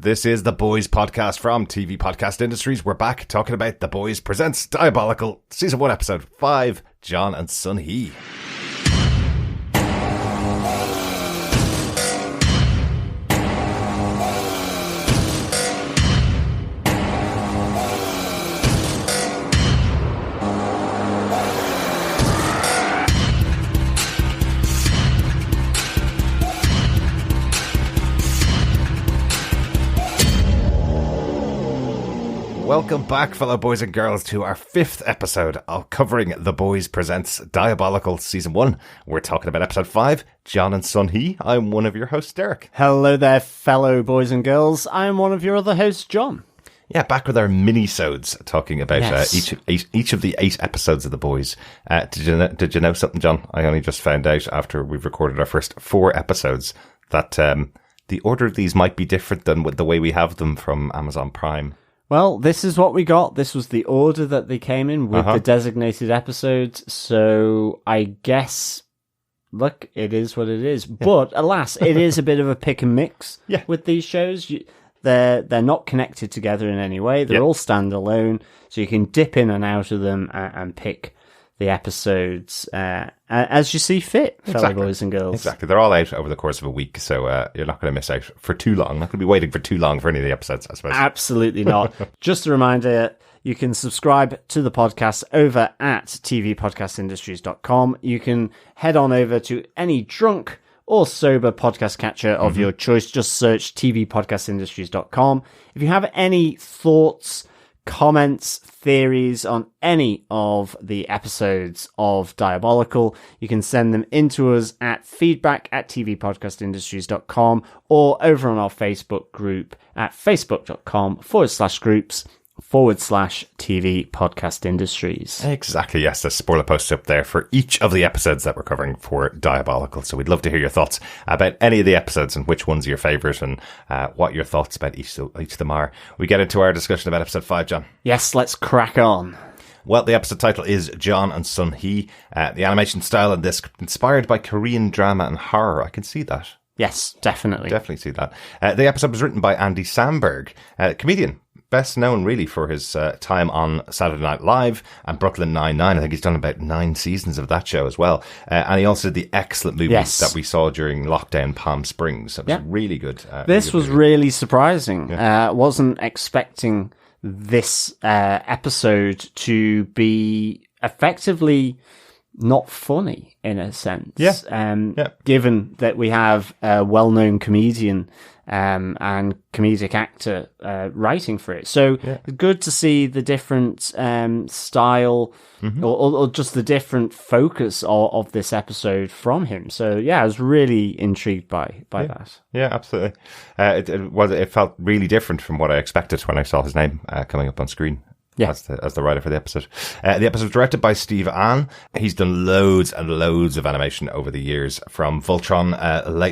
This is the Boys podcast from TV Podcast Industries. We're back talking about The Boys Presents Diabolical, Season 1, Episode 5, John and Sun-Hee. Welcome back, fellow boys and girls, to our 5th episode of covering The Boys Presents Diabolical Season 1. We're talking about Episode 5, John and Sun-Hee. I'm one of your hosts, Derek. Hello there, fellow boys and girls. I'm one of your other hosts, John. Yeah, back with our mini-sodes, talking about each of the 8 episodes of The Boys. Did you know something, John? I only just found out after we've recorded our first 4 episodes that the order of these might be different than the way we have them from Amazon Prime. Well, this is what we got. This was the order that they came in with the designated episodes. So I guess, look, it is what it is. Yeah. But alas, it is a bit of a pick and mix with these shows. They're not connected together in any way. They're all standalone. So you can dip in and out of them and pick the episodes as you see fit, fellow boys and girls. Exactly. They're all out over the course of a week, so you're not going to miss out for too long. Not going to be waiting for too long for any of the episodes, I suppose. Absolutely not. Just a reminder, you can subscribe to the podcast over at tvpodcastindustries.com. You can head on over to any drunk or sober podcast catcher of your choice. Just search tvpodcastindustries.com. If you have any thoughts, comments, theories on any of the episodes of Diabolical, you can send them into us at feedback@tvpodcastindustries.com or over on our Facebook group at facebook.com/groups/TV Podcast Industries. Exactly, yes. There's spoiler posts up there for each of the episodes that we're covering for Diabolical. So we'd love to hear your thoughts about any of the episodes and which one's your favourite and what your thoughts about each of them are. We get into our discussion about episode 5, John. Yes, let's crack on. Well, the episode title is John and Sun-Hee. The animation style in this inspired by Korean drama and horror. I can see that. Yes, definitely. Definitely see that. The episode was written by Andy Samberg, comedian. Best known, really, for his time on Saturday Night Live and Brooklyn Nine-Nine. I think he's done about 9 seasons of that show as well. And he also did the excellent movie that we saw during lockdown Palm Springs. That was really good. This was really surprising. Wasn't expecting this episode to be effectively not funny, in a sense. Given that we have a well-known comedian and comedic actor writing for it. So good to see the different style or just the different focus of this episode from him. So I was really intrigued by that. Yeah, absolutely. It felt really different from what I expected when I saw his name coming up on screen. As the writer for the episode. The episode was directed by Steve Ahn. He's done loads and loads of animation over the years, from Voltron,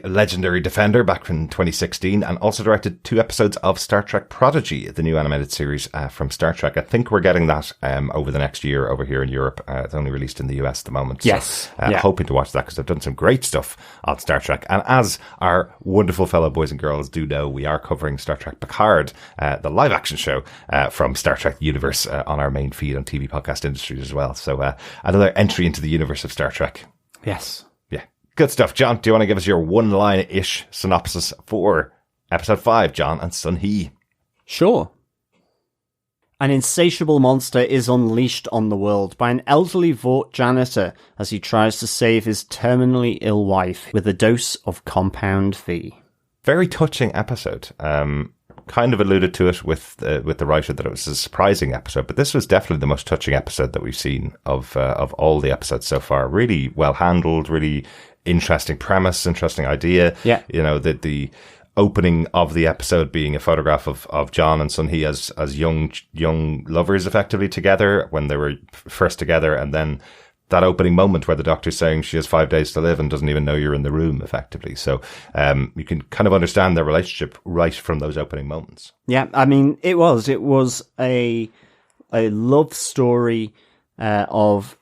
Legendary Defender back in 2016, and also directed 2 episodes of Star Trek Prodigy, the new animated series from Star Trek. I think we're getting that over the next year over here in Europe. It's only released in the US at the moment. Yes. So, hoping to watch that because they've done some great stuff on Star Trek. And as our wonderful fellow boys and girls do know, we are covering Star Trek Picard, the live action show from Star Trek Universe. On our main feed on TV Podcast Industries as well. So another entry into the universe of Star Trek. Yes. Yeah. Good stuff. John, do you want to give us your one-line-ish synopsis for episode 5, John and Sun-Hee? Sure. An insatiable monster is unleashed on the world by an elderly Vought janitor as he tries to save his terminally ill wife with a dose of compound V. Very touching episode. Kind of alluded to it with the writer that it was a surprising episode, but this was definitely the most touching episode that we've seen of all the episodes so far. Really well handled, really interesting premise, interesting idea. Yeah, you know, the opening of the episode being a photograph of John and Sun-Hee as young lovers, effectively together when they were first together, and then that opening moment where the doctor's saying she has 5 days to live and doesn't even know you're in the room, effectively. So you can kind of understand their relationship right from those opening moments. Yeah, I mean, it was a love story of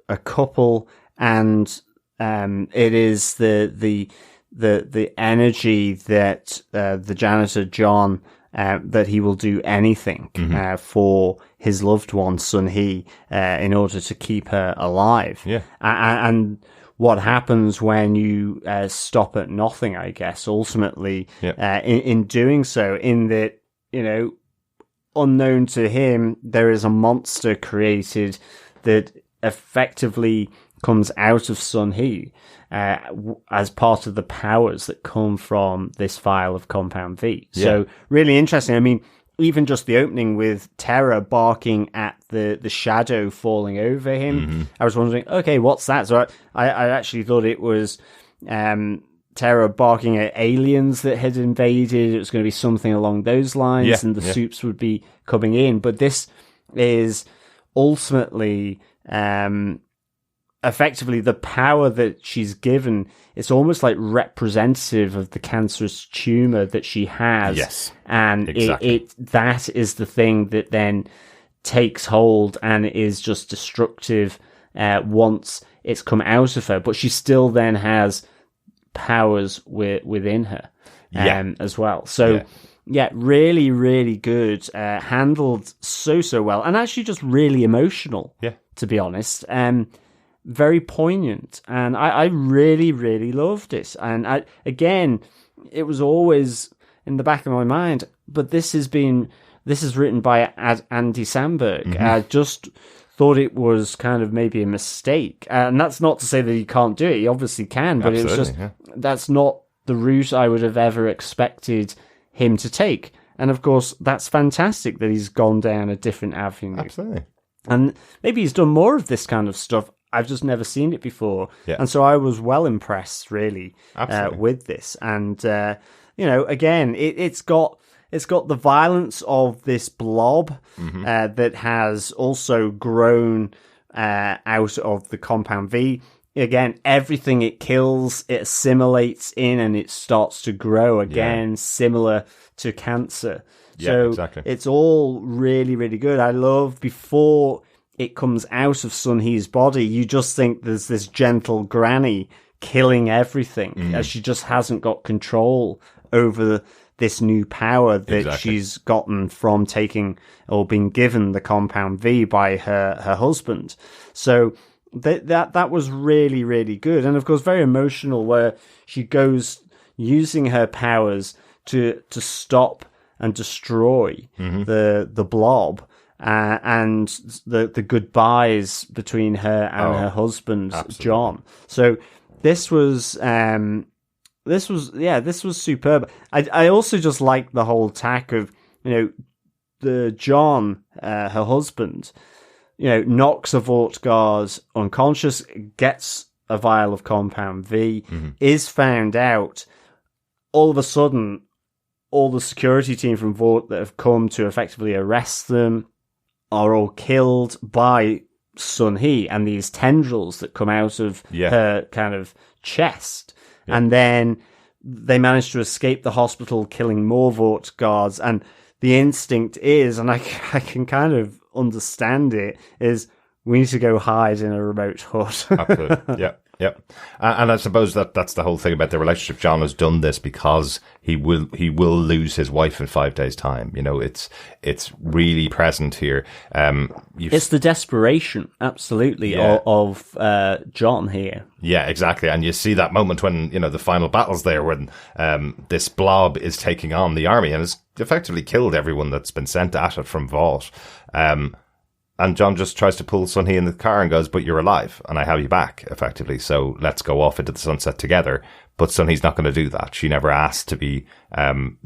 a couple, and it is the the energy that the janitor John, that he will do anything for his loved one Sun-Hee in order to keep her alive. Yeah. And what happens when you stop at nothing, I guess, ultimately, in doing so, in that, unknown to him, there is a monster created that effectively comes out of Sun-Hee as part of the powers that come from this vial of Compound V. Yeah. So really interesting. I mean, even just the opening with Terra barking at the shadow falling over him, I was wondering, okay, what's that? So I actually thought it was Terra barking at aliens that had invaded. It was going to be something along those lines, and the soups would be coming in. But this is ultimately effectively the power that she's given. It's almost like representative of the cancerous tumor that she has. Yes, and exactly. that is the thing that then takes hold and is just destructive once it's come out of her. But she still then has powers within her as well. So really, really good. Handled so well, and actually just really emotional. Yeah, to be honest. Very poignant, and I really, really loved it. And again, it was always in the back of my mind, but this is written by Andy Samberg. I just thought it was kind of maybe a mistake, and that's not to say that he can't do it. He obviously can, but it was just that's not the route I would have ever expected him to take. And of course, that's fantastic that he's gone down a different avenue. Absolutely, and maybe he's done more of this kind of stuff. I've just never seen it before. Yeah. And so I was well impressed, really, with this. And, again, it's got the violence of this blob that has also grown out of the Compound V. Again, everything it kills, it assimilates in and it starts to grow again, similar to cancer. Yeah, so exactly. It's all really, really good. I love before it comes out of Sun-Hee's body, you just think there's this gentle granny killing everything as she just hasn't got control over this new power that she's gotten from taking or being given the Compound V by her husband. So that was really, really good. And of course, very emotional, where she goes using her powers to stop and destroy the blob. And the goodbyes between her and her husband, John. So this was superb. I also just like the whole tack of, the John, her husband, knocks a Vought guard unconscious, gets a vial of Compound V, is found out. All of a sudden, all the security team from Vought that have come to effectively arrest them are all killed by Sun-Hee and these tendrils that come out of her kind of chest. Yeah. And then they manage to escape the hospital, killing more Vought guards. And the instinct is, and I can kind of understand it, is we need to go hide in a remote hut. Absolutely. Yeah. Yep. And I suppose that's the whole thing about the relationship. John has done this because he will lose his wife in 5 days' time. It's really present here. It's the desperation, absolutely, of John here. Yeah, exactly. And you see that moment when, the final battle's there, when this blob is taking on the army and has effectively killed everyone that's been sent at it from Vought. And John just tries to pull Sun-Hee in the car and goes, "But you're alive, and I have you back," effectively. So let's go off into the sunset together. But Sun-Hee's not going to do that. She never asked to be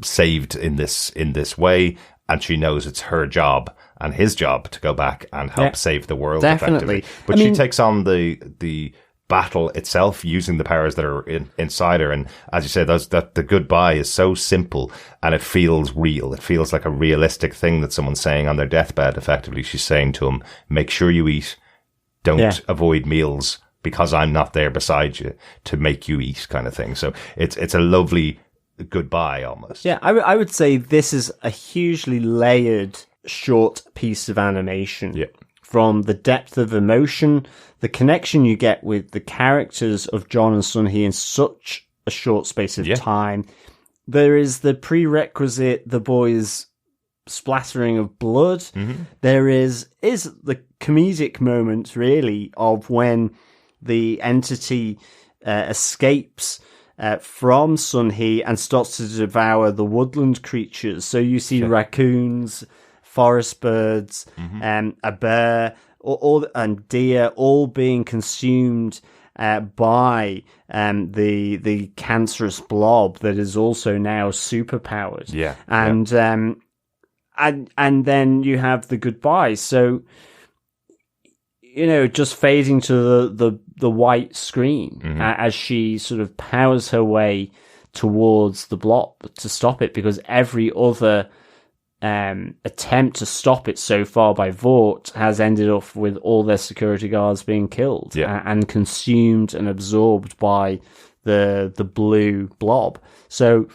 saved in this way, and she knows it's her job and his job to go back and help save the world. Definitely. But she takes on the battle itself using the powers that are inside her. And as you say, that the goodbye is so simple and it feels real. It feels like a realistic thing that someone's saying on their deathbed. Effectively, she's saying to him, make sure you eat. Don't avoid meals because I'm not there beside you to make you eat, kind of thing. So it's a lovely goodbye almost. Yeah, I would say this is a hugely layered short piece of animation. Yeah. From the depth of emotion, the connection you get with the characters of John and Sun-Hee in such a short space of time. There is the prerequisite, the boys splattering of blood. There is the comedic moment, really, of when the entity escapes from Sun-Hee and starts to devour the woodland creatures. So you see raccoons, forest birds, a bear, and deer all being consumed by the cancerous blob that is also now superpowered. And then you have the goodbye. So, just fading to the white screen as she sort of powers her way towards the blob to stop it, because every other attempt to stop it so far by Vought has ended up with all their security guards being killed and consumed and absorbed by the blue blob. So,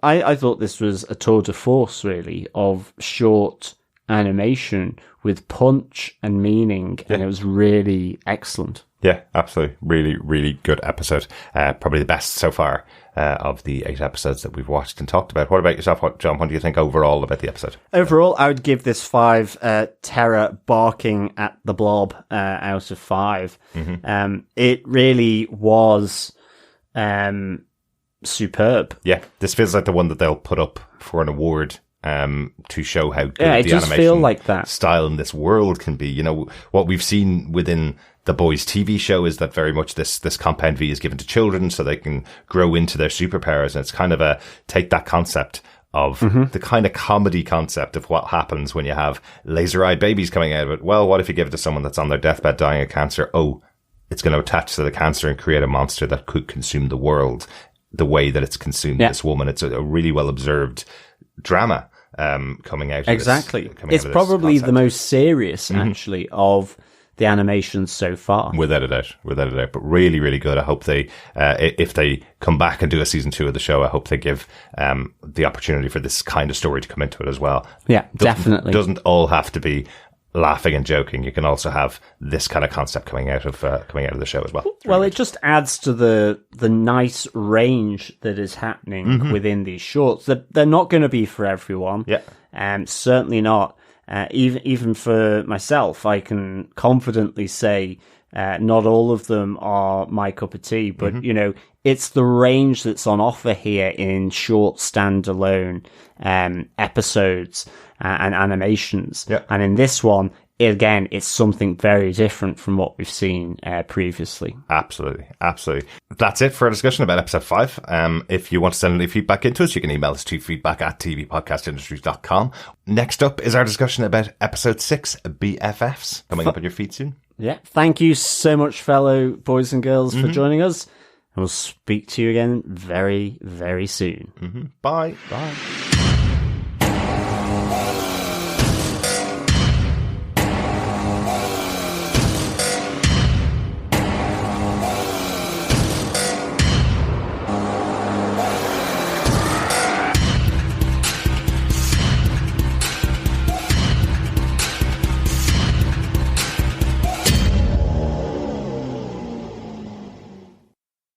I thought this was a tour de force, really, of short animation with punch and meaning, and it was really excellent. Yeah, absolutely. Really, really good episode. Probably the best so far of the 8 episodes that we've watched and talked about. What about yourself, John? What do you think overall about the episode? Overall, I would give this 5 terror barking at the blob out of 5. It really was superb. Yeah, this feels like the one that they'll put up for an award to show how good it the does animation feel like that. style in this world can be. What we've seen within the Boys TV show is that very much this compound V is given to children so they can grow into their superpowers, and it's kind of take that concept of the kind of comedy concept of what happens when you have laser-eyed babies coming out of it. Well, what if you give it to someone that's on their deathbed dying of cancer? Oh, it's going to attach to the cancer and create a monster that could consume the world the way that it's consumed this woman. It's a really well observed drama coming out of exactly. It's probably the most serious, actually, of the animations so far. Without a doubt. But really, really good. I hope they, if they come back and do a season 2 of the show, I hope they give the opportunity for this kind of story to come into it as well. Yeah, definitely. Doesn't all have to be laughing and joking. You can also have this kind of concept coming out of the show as well. Well, it just adds to the nice range that is happening within these shorts. They're not going to be for everyone. Yeah, certainly not. Even for myself, I can confidently say not all of them are my cup of tea. But it's the range that's on offer here in short standalone episodes and animations. Yeah. And in this one, again, it's something very different from what we've seen previously. Absolutely. That's it for our discussion about episode 5. If you want to send any feedback into us, you can email us to feedback@tvpodcastindustries.com. Next up is our discussion about episode 6, BFFs, coming up on your feed soon. Yeah. Thank you so much, fellow boys and girls, for joining us. And we'll speak to you again very, very soon. Bye. Bye.